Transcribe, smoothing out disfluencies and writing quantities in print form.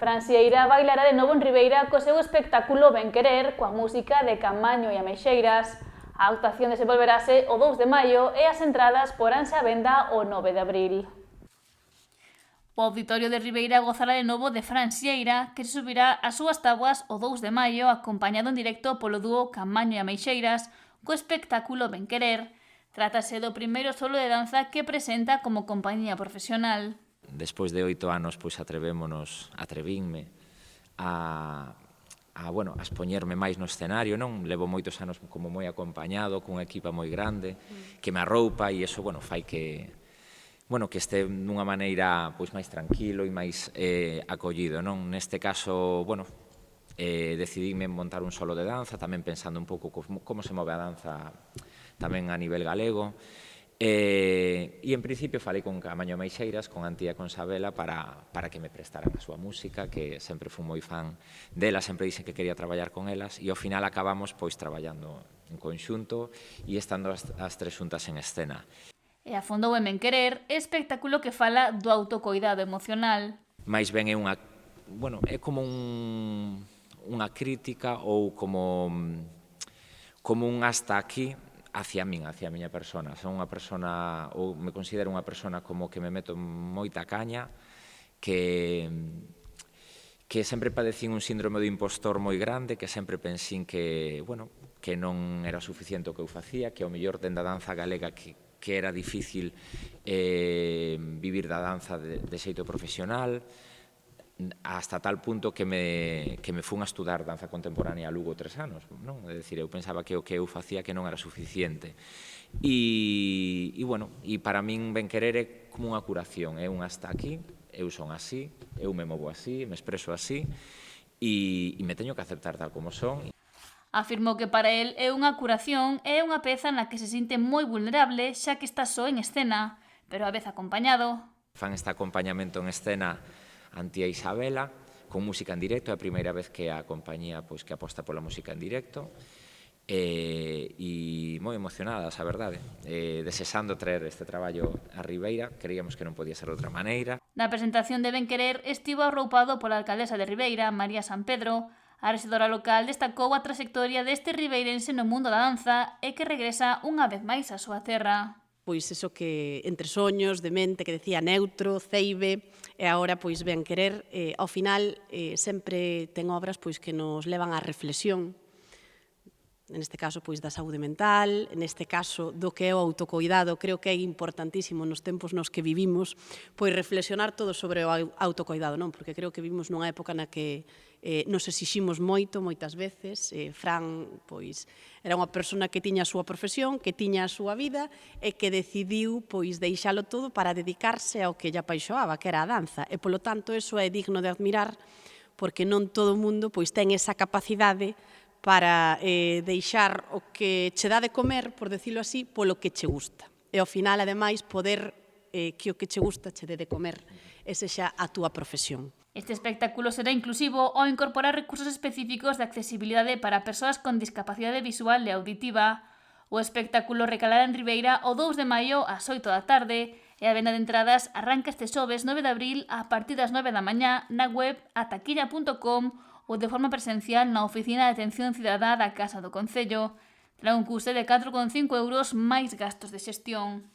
Fran Sieira bailará de novo en Ribeira co seu espectáculo Ben Querer coa música de Caamaño e Ameixeiras. A actuación desenvolverase o 2 de maio e as entradas poránse á venda o 9 de abril. O Auditorio de Ribeira gozará de novo de Fran Sieira, que se subirá ás súas táboas o 2 de maio acompañado en directo polo dúo Caamaño e Ameixeiras co espectáculo Ben Querer. Trátase do primeiro solo de danza que presenta como compañía profesional. Despois de 8 anos, pois atrevínme a expoñerme máis no escenario, non? Levo moitos anos como moi acompañado, cunha equipa moi grande, que me arroupa e iso, fai que este dunha maneira pois máis tranquilo e máis acollido, non? Neste caso, decidíme montar un solo de danza, tamén pensando un pouco como se move a danza tamén a nivel galego, e en principio falei con Caamaño e Ameixeiras, con Antía e con Sabela para que me prestaran a súa música, que sempre fui moi fan delas, sempre dixen que quería traballar con elas, e ao final acabamos pois traballando en conxunto e estando as tres xuntas en escena. E afondou en Ben Querer, espectáculo que fala do autocoidado emocional. Mais ben é como unha crítica ou como un hasta aquí hacia a miña persona. Son unha persona, ou me considero unha persona como que me meto moita caña, que sempre padecín un síndrome de impostor moi grande, que sempre pensín que non era suficiente o que eu facía, que ao mellor dende a danza galega que era difícil vivir da danza de xeito profesional, hasta tal punto que me fun a estudar danza contemporánea a Lugo 3 anos, non? É dicir, eu pensaba que o que eu facía que non era suficiente. E para min Ben Querer é como unha curación, é un hasta aquí, eu son así, eu me movo así, me expreso así, e me teño que aceptar tal como son. Afirmou que para el é unha curación e é unha peza na que se sinte moi vulnerable xa que está só en escena, pero a vez acompañado. Fan este acompañamento en escena Antía e Isabela, con música en directo, é a primeira vez que a compañía que aposta pola música en directo, e moi emocionadas, a verdade, desexando traer este traballo a Ribeira, creíamos que non podía ser de outra maneira. Na presentación de Ben Querer estivo arroupado pola alcaldesa de Ribeira, María San Pedro. A rexedora local destacou a trayectoria deste ribeirense no mundo da danza e que regresa unha vez máis á súa terra. Pois eso que entre soños, de mente, que decía Neutro, Ceibe, e agora pois Ben Querer, ao final sempre ten obras pois que nos levan á reflexión, neste caso pois da saúde mental, neste caso do que é o autocoidado. Creo que é importantísimo nos tempos nos que vivimos pois reflexionar todo sobre o autocoidado, non? Porque creo que vivimos nunha época na que nos exiximos moitas veces. Fran pois era unha persona que tiña a súa profesión, que tiña a súa vida e que decidiu pois deixalo todo para dedicarse ao que lle apaixoaba, que era a danza. E polo tanto eso é digno de admirar, porque non todo o mundo pois ten esa capacidade para deixar o que che dá de comer, por decirlo así, polo que che gusta. E ao final, ademais, poder que o que che gusta che dé de comer e sexa a túa profesión. Este espectáculo será inclusivo ao incorporar recursos específicos de accesibilidade para persoas con discapacidade visual e auditiva. O espectáculo recalará en Ribeira o 2 de maio ás 8 da tarde e a venda de entradas arranca este xoves 9 de abril a partir das 9 da mañá na web ataquilla.com ou de forma presencial na Oficina de Atención Cidadá da Casa do Concello. Terá un custe de 4,5 € máis gastos de xestión.